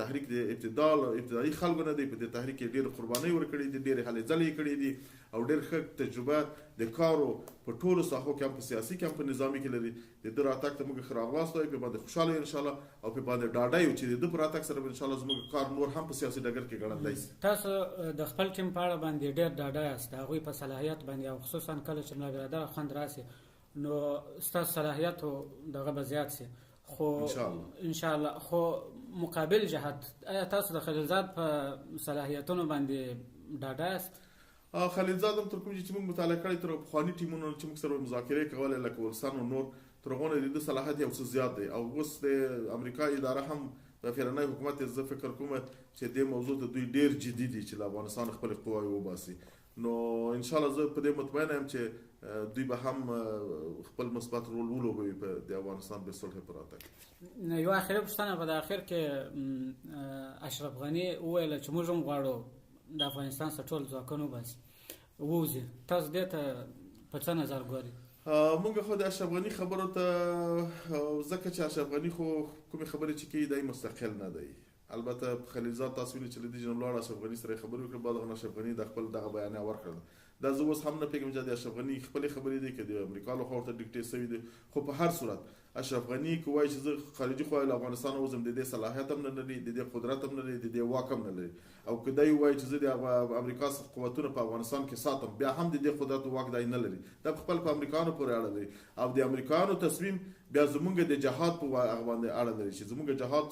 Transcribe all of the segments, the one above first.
تحریک د ابتدایي خلکو نه دی. په دې تحریک کې ډېر قربانۍ ورکړي دي، ډېرې هلې ځلې کړي دي او ډېر ښه تجربه د کارو په ټولو ساحو کې هم په سیاسي کې هم په نظامي کې لري. د ده راتګ ته موږ ښه راغلاست وایو، په باندې خوشحاله یو انشاءالله او په باندې ډاډه یو چې د ده په راتګ سره به انشاءالله زموږ کار نور هم په سیاسي ډګر کې ګړندی شي. تاسو د خپل ټیم په اړه باندې ډېر ډاډه یاست د هغوی په صلاحیت باندې، او خصوصا کله چې ملا برادر خوند راسي نو ستاسو صلاحیت دغه به زیات شي. خو انشاءالله خو مقابل جهت آیا تاسو د خلیلزاد په صلاحیتونو باندې ډاډه یاست؟ خلیلزاد هم تر کوم چې موږ مطالعه کړی تر پخواني ټیمونو چې موږ سره مذاکرې کولې لکه ولسان او نور تر هغو نه د ده صلاحیت یو څه زیات دی. او اوس د امریکا اداره هم د فیرنۍ حکومت زه فکر کوم چې دې موضوع ته دوی ډېر جدي دي چې له افغانستان خپلې قواوې وباسي. نو انشاءالله زه په دې مطمئنه یم چې دوی به هم خپل مثبت رول ولوبوي په د افغانستان د صلح په راتګ. یوه اخري پوښتنه په د اخر کې اشرف غني وویله چې موږ هم غواړو د افغانستان څخه ټول ځواکونه وباسي ووځي، تاسو دې ته په څه نظر ګورئ؟ موږ خو د اشرف غني خبرو ته ځکه چې اشرف غني خو کومې خبرې چې کوي دی مستقل نه دی. البته خلیلزاد تاسو ویلي چې له دې جنم لاړ اشرف غني سره خبرې وکړې، بعد هغه اشرف غني د خپل دغه بیانیه ورکړل. دا زه اوس هم نه پوهېږم چې د اشرف غني خپلې خبرې دي که د امریکا لخوا ورته ډیکټیټ شوي دي. خو په هر صورت اشرف غني که وایي چې زه خارجي خوا له افغانستان وځم، د دې صلاحیت هم نه لري، د دې قدرت هم نه لري، د دې واک هم نه لري. او که دی وایي چې زه د امریکا قوتونه په افغانستان کې ساتم، بیا هم د دې قدرت او واک دی نه لري. دا په خپل په امریکایانو پورې اړه لري او د امریکایانو تصمیم بیا زموږ د جهاد په هغه باندې اړه لري چې زموږ جهاد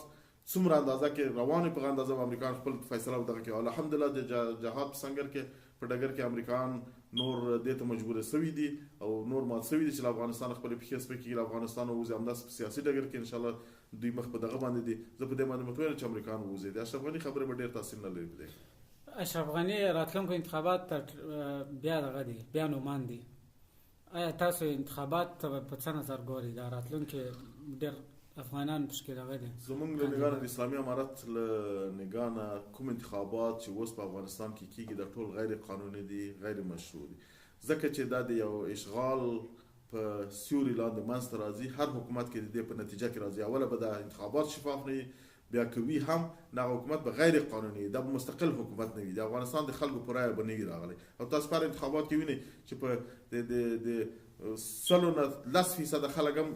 څومره اندازه کې روان په اندازه امریکایان خپل فیصله ودغه کوي. الحمدلله د جهاد په سنګر کې په ډګر کې امریکایان نور دې ته مجبور شوي دي او نور مات شوي دي چې له افغانستان خپل پښې سپکې له افغانستان ووځي. همداسې په سیاسي ډګر کې انشاءالله دوی مخ په دغه باندې دي. زه په دې باندې مطمئن چې امریکایان ووځي. د اشرف غني خبرې به ډېر تاثیر نه لري. اشرف غني راتلونکو انتخابات بیا دغه دي، بیا نومان دي. آیا تاسو انتخابات ته په څه نظر ګورئ؟ دا راتلونکي ډېر افغانان پکې دغه دي. زموږ له نګاه نه د اسلامي امارت له نګاه نه کوم انتخابات چې اوس په افغانستان کې کېږي دا ټول غیر قانوني دي، غیر مشروع دي. ځکه چې دا د یو اشغال په سیوري لاندې منځته راځي. هر حکومت کې د دې په نتیجه کې راځي. اوله به دا انتخابات شفاف نه وي، بیا کوي هم دغه حکومت به غیر قانوني، دا به مستقل حکومت نه وي، د افغانستان د خلکو په رایه به نه وي راغلی. او تاسو په هر انتخابات کې وینئ چې په د 100% خلک هم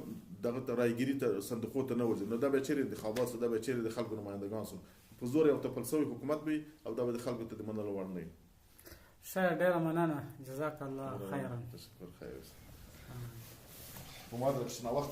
دغه رایګیري ته صندوقو ته نه ورځي. نو دا به چیرې انتخابات شو، دا به چیرې د خلکو نمایندګان شو، په زور یو تپل شوی حکومت وي او دا به د خلکو ته د منلو وړ نه وي. ښه، ډېره مننه، جزاک الله خیرا. تشکر، خیر. په ما د وخت